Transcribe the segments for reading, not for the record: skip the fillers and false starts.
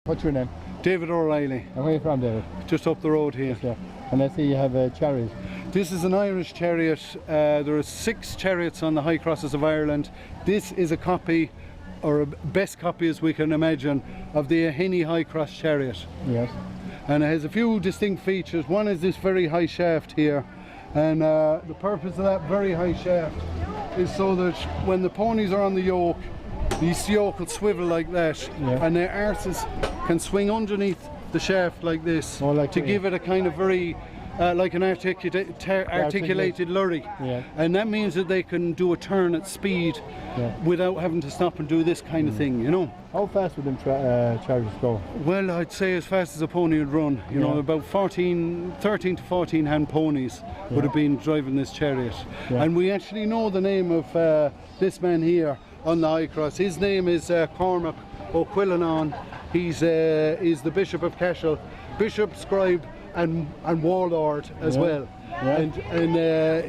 What's your name? David O'Reilly. And where are you from, David? Just up the road here. Yeah. And I see you have a chariot. This is an Irish chariot. There are 6 chariots on the High Crosses of Ireland. This is a copy, or a best copy as we can imagine, of the Henny High Cross chariot. Yes. And it has a few distinct features. One is this very high shaft here, and the purpose of that very high shaft is so that when the ponies are on the yoke, this yoke will swivel like that, and their arses can swing underneath the shaft like this, to give it a kind of very like an articulated lurry, and that means that they can do a turn at speed without having to stop and do this kind of thing, you know. How fast would them chariots go? Well, I'd say as fast as a pony would run, you know, about 13 to 14 hand ponies would have been driving this chariot. And we actually know the name of this man here on the High Cross. His name is Cormac O'Quillanon. He's the Bishop of Cashel, Bishop, Scribe and Warlord as well. And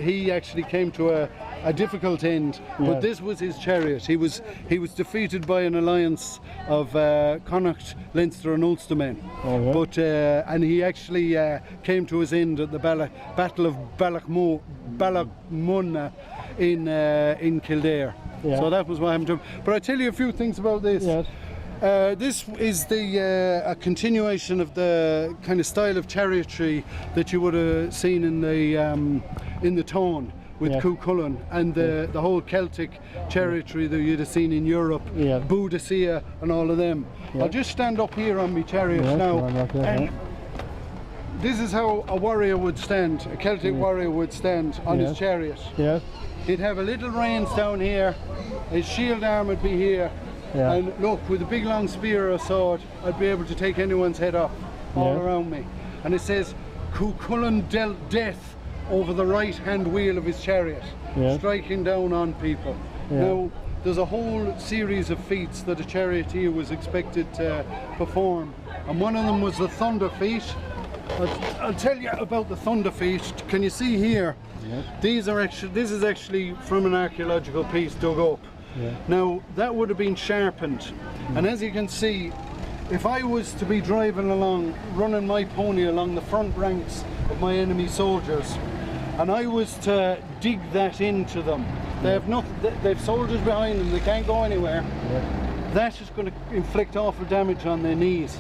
he actually came to a difficult end, but this was his chariot. He was defeated by an alliance of Connacht, Leinster and Ulster men, but and he actually came to his end at the Battle of Ballagmunna in Kildare. So that was what happened to him. But I tell you a few things about this. This is a continuation of the kind of style of chariotry that you would have seen in the Táin with Cuchulainn and the whole Celtic chariotry that you'd have seen in Europe, Boudicca and all of them. I'll just stand up here on my chariot now, and this is how a warrior would stand, a Celtic warrior would stand on his chariot. He'd have a little reins down here, his shield arm would be here, and look, with a big long spear or sword, I'd be able to take anyone's head off all around me. And it says, Cuchulainn dealt death over the right hand wheel of his chariot, striking down on people. Now, there's a whole series of feats that a charioteer was expected to perform, and one of them was the thunder feat. I'll tell you about the thunder feat. Can you see here? This is actually from an archaeological piece dug up. Now that would have been sharpened, and as you can see, if I was to be driving along, running my pony along the front ranks of my enemy soldiers, and I was to dig that into them, they've soldiers behind them, they can't go anywhere. That is going to inflict awful damage on their knees.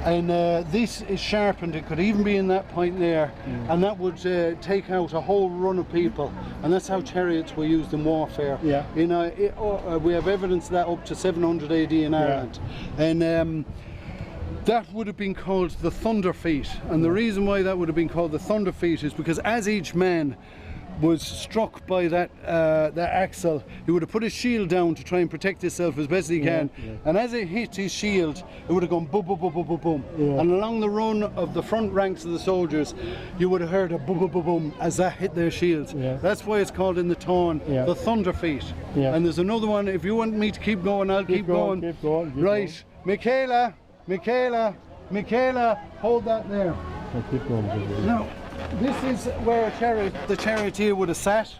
And this is sharpened. It could even be in that point there, and that would take out a whole run of people. And that's how chariots were used in warfare. We have evidence of that up to 700 AD in Ireland. And that would have been called the thunder feat. And the reason why that would have been called the thunder feat is because as each man was struck by that axle, he would have put his shield down to try and protect himself as best he can, and as it hit his shield, it would have gone boom, boom, boom, boom, boom, boom. And along the run of the front ranks of the soldiers, you would have heard a boom, boom, boom, boom as that hit their shields. That's why it's called in the Táin the thunder feat. And there's another one. If you want me to keep going, I'll keep going. Right, Michaela, hold that there. Now, this is where the charioteer would have sat.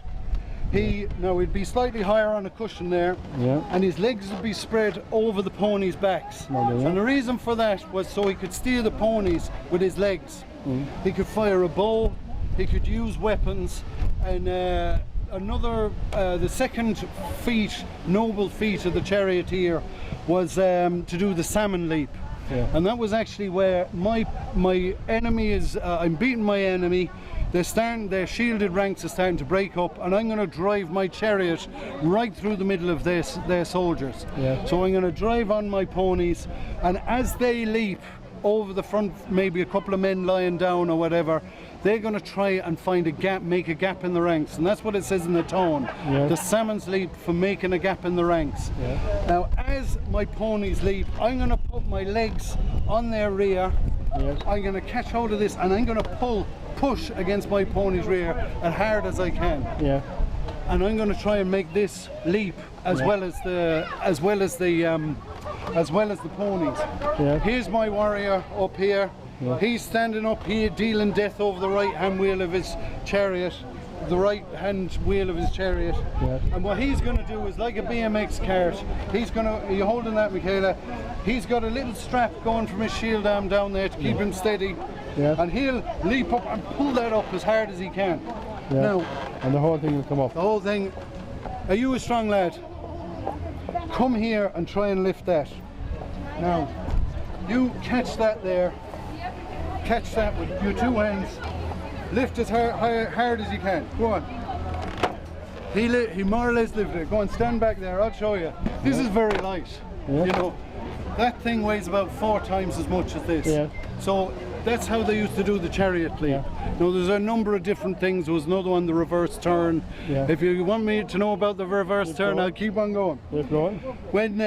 He'd be slightly higher on a cushion there, and his legs would be spread over the ponies' backs. And the reason for that was so he could steer the ponies with his legs. He could fire a bow, he could use weapons, and the second feat, noble feat of the charioteer was to do the salmon leap. And that was actually where my enemy is, I'm beating my enemy, their shielded ranks are starting to break up, and I'm going to drive my chariot right through the middle of their soldiers. So I'm going to drive on my ponies, and as they leap over the front, maybe a couple of men lying down or whatever, they're going to try and find a gap, make a gap in the ranks, and that's what it says in the Táin. The salmon's leap for making a gap in the ranks. Now, as my ponies leap, I'm going to put my legs on their rear. I'm going to catch hold of this, and I'm going to push against my pony's rear as hard as I can. And I'm going to try and make this leap as well as the ponies. Here's my warrior up here. He's standing up here dealing death over the right hand wheel of his chariot. the right hand wheel of his chariot. Yes. And what he's going to do is like a BMX cart. You're holding that, Michaela. He's got a little strap going from his shield arm down there to keep him steady. Yes. And he'll leap up and pull that up as hard as he can. Yes. Now, and the whole thing will come up. the whole thing. Are you a strong lad? Come here and try and lift that. Now, you catch that there. Catch that with your two hands. Lift as hard as you can. Go on. He more or less lifted it. Go on, stand back there. I'll show you. This is very light. Yeah. You know, that thing weighs about 4 times as much as this. Yeah. So that's how they used to do the chariot leap. Yeah. Now there's a number of different things. There was another one, the reverse turn. Yeah. If you want me to know about the reverse turn, I'll keep on going. Keep going. When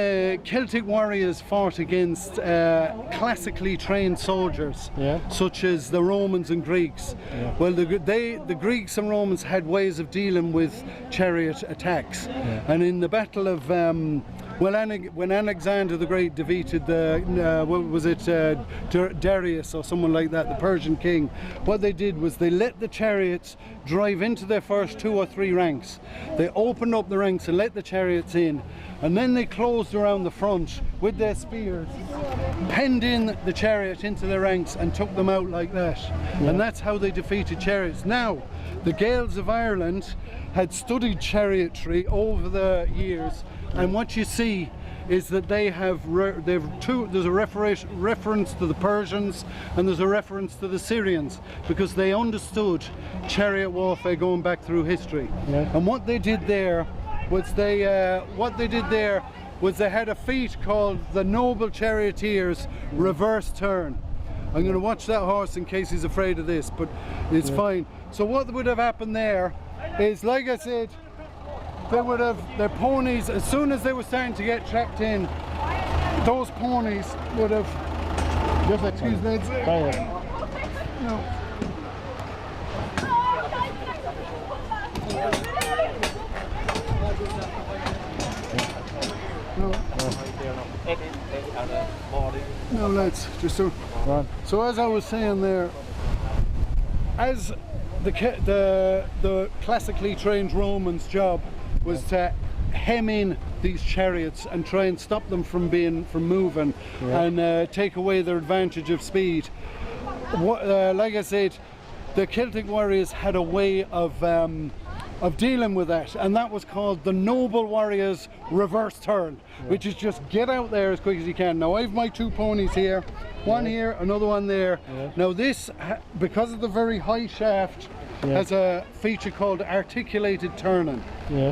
Celtic warriors fought against classically trained soldiers, such as the Romans and Greeks, well, the Greeks and Romans had ways of dealing with chariot attacks. And in the Battle of when Alexander the Great defeated Darius or someone like that, the Persian king, what they did was they let the chariots drive into their first 2 or 3 ranks. They opened up the ranks and let the chariots in, and then they closed around the front with their spears, penned in the chariot into their ranks and took them out like that. And that's how they defeated chariots. Now, the Gaels of Ireland had studied chariotry over the years, and what you see is that they have there's a reference to the Persians and there's a reference to the Syrians, because they understood chariot warfare going back through history. And what they did there was they had a feat called the Noble Charioteer's reverse turn. I'm going to watch that horse in case he's afraid of this, but it's fine. So what would have happened there is, like I said, they would have, their ponies, as soon as they were starting to get tracked in, those ponies would have, just excuse me, no. No, lads, just so as I was saying there, as the classically trained Romans' job was to hem in these chariots and try and stop them from moving and take away their advantage of speed. Like I said, the Celtic warriors had a way of dealing with that, and that was called the Noble Warrior's reverse turn, which is just get out there as quick as you can. Now I've my 2 ponies here, one here, another one there. Now this, because of the very high shaft, has a feature called articulated turning,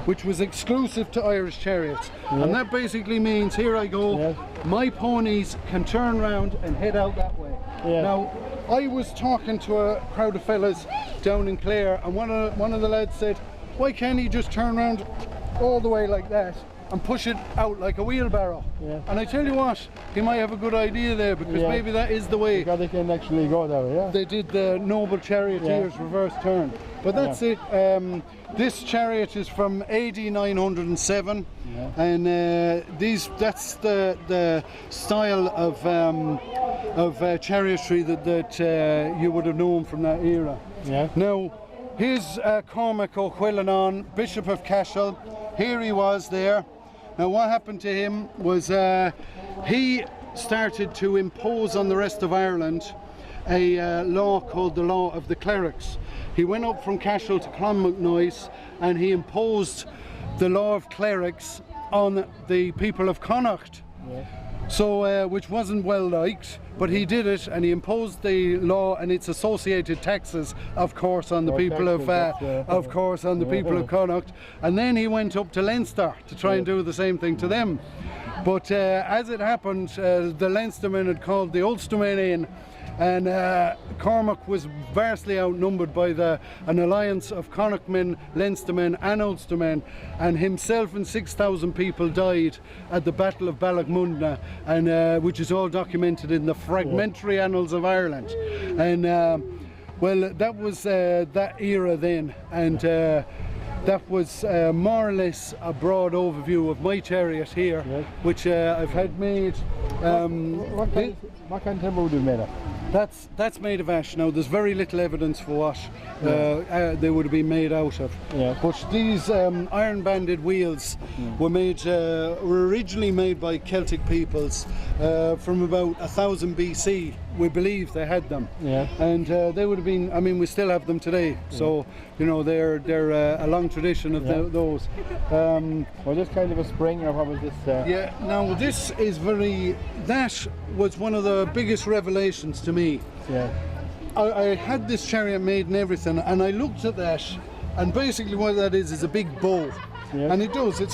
which was exclusive to Irish chariots. And that basically means, here I go, my ponies can turn round and head out that way. Now, I was talking to a crowd of fellas down in Clare, and one of the lads said, why can't he just turn around all the way like that and push it out like a wheelbarrow? And I tell you what, he might have a good idea there, because maybe that is the way. Because they can actually go that way, They did the Noble Charioteer's reverse turn. But that's it. This chariot is from AD 907, and that's the style of chariotry that you would have known from that era. Now, here's Cormac O'Quillinan, Bishop of Cashel. Here he was there. Now what happened to him was he started to impose on the rest of Ireland a law called the Law of the Clerics. He went up from Cashel to Clonmacnoise and he imposed the Law of Clerics on the people of Connacht. So, which wasn't well liked, but he did it, and he imposed the law and its associated taxes, of course, on the people of Connacht. And then he went up to Leinster to try and do the same thing to them. But as it happened, the Leinstermen had called the Ulstermen in, and Cormac was vastly outnumbered by an alliance of Connachtmen, Leinstermen and Ulstermen, and himself and 6,000 people died at the Battle of Ballagmundna, and which is all documented in the fragmentary annals of Ireland. And well, that was that era then, and that was more or less a broad overview of my chariot here, which I've had made. What kind of timber would you made of? That's made of ash. Now there's very little evidence for what they would have been made out of. But these iron banded wheels were originally made by Celtic peoples from about 1000 BC. We believe they had them, and they would have been. I mean, we still have them today. So you know, they're a long tradition of those. Was this kind of a spring, or what was this? Yeah. Now this is that was one of the biggest revelations to me. Yeah. I had this chariot made and everything, and I looked at that, and basically what that is a big bow. And it does. It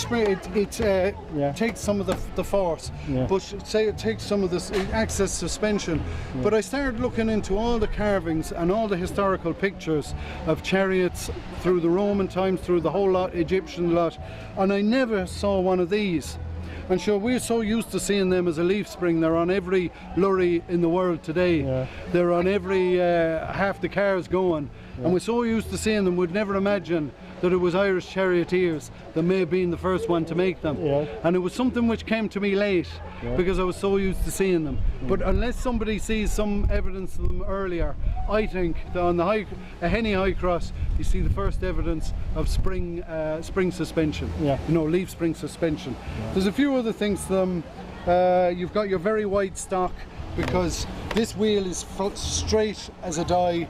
takes some of the force, but say it takes some of this. It acts as suspension. But I started looking into all the carvings and all the historical pictures of chariots through the Roman times, through the whole lot, Egyptian lot, and I never saw one of these. And sure, we're so used to seeing them as a leaf spring. They're on every lorry in the world today. They're on every half the cars going, and we're so used to seeing them, we'd never imagine that it was Irish charioteers that may have been the first one to make them. And it was something which came to me late because I was so used to seeing them. But unless somebody sees some evidence of them earlier, I think that on the Henny High Cross you see the first evidence of spring suspension. You know, leaf spring suspension. There's a few other things to them. You've got your very wide stock, because this wheel is straight as a die.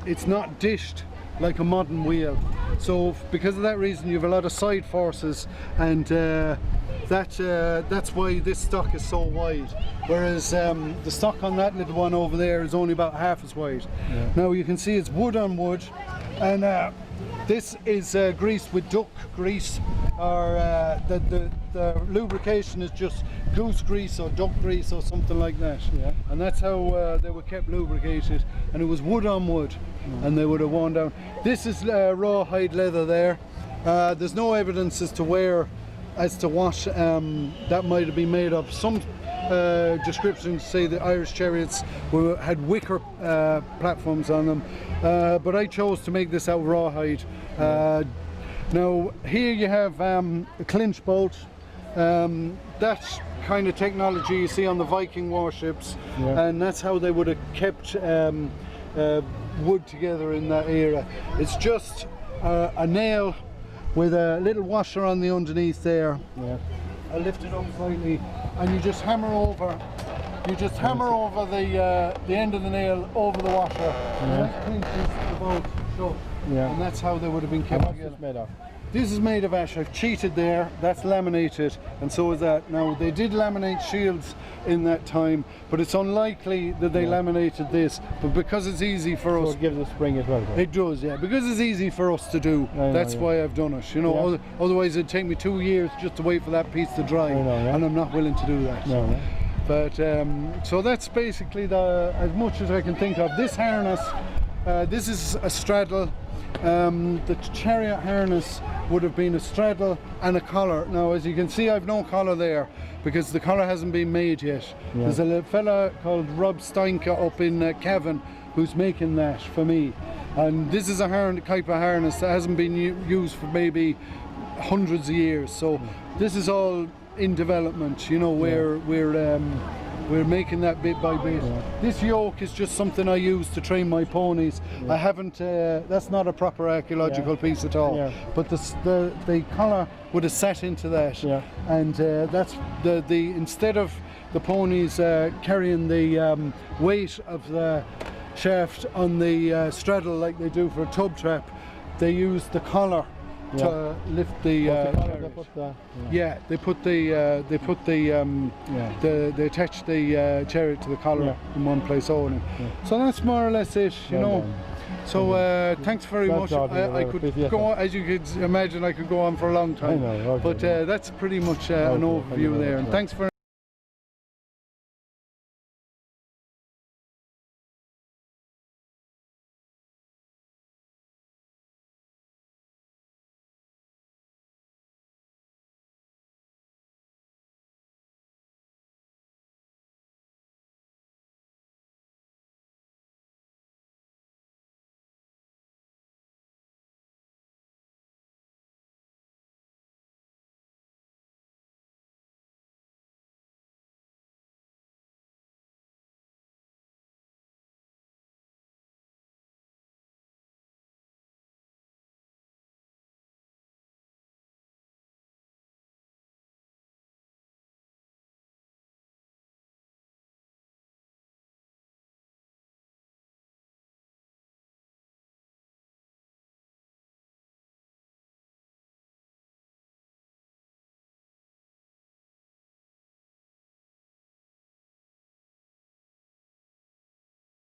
It's not dished like a modern wheel, so because of that reason you have a lot of side forces, and that's why this stock is so wide, whereas the stock on that little one over there is only about half as wide. Now you can see it's wood on wood, and this is greased with duck grease, or the lubrication is just goose grease or duck grease or something like that. And that's how they were kept lubricated, and it was wood on wood, and they would have worn down. This is rawhide leather there. There's no evidence as to what that might have been made of. Some descriptions say the Irish chariots had wicker platforms on them, but I chose to make this out of rawhide. Now here you have a clinch bolt. That kind of technology you see on the Viking warships, and that's how they would have kept wood together in that era. It's just a nail with a little washer on the underneath there. I lift it up slightly, and you just hammer over. You just hammer over the end of the nail over the washer, and that clinches the bolt shut. And that's how they would have been kept together. What's this made of? This is made of ash. I've cheated there. That's laminated, and so is that. Now they did laminate shields in that time, but it's unlikely that they laminated this. But because it's easy for us, it gives a spring as well. It does, because it's easy for us to do. That's why I've done it. You know, otherwise it'd take me 2 years just to wait for that piece to dry, and I'm not willing to do that. But so that's basically as much as I can think of. This harness, this is a straddle. The chariot harness would have been a straddle and a collar. Now, as you can see, I've no collar there because the collar hasn't been made yet. There's a fella called Rob Steinke up in Cavan who's making that for me, and this is a type of harness that hasn't been used for maybe hundreds of years. So this is all in development. You know, we're making that bit by bit. This yoke is just something I use to train my ponies. I haven't, that's not a proper archaeological piece at all. But the collar would have sat into that. And that's instead of the ponies carrying the weight of the shaft on the straddle like they do for a tub trap, they use the collar to lift the they attach the chariot to the collar in one place only. So that's more or less it, you know. So thanks very much. I could go on, as you could imagine, I could go on for a long time. But that's pretty much an overview there, and thanks very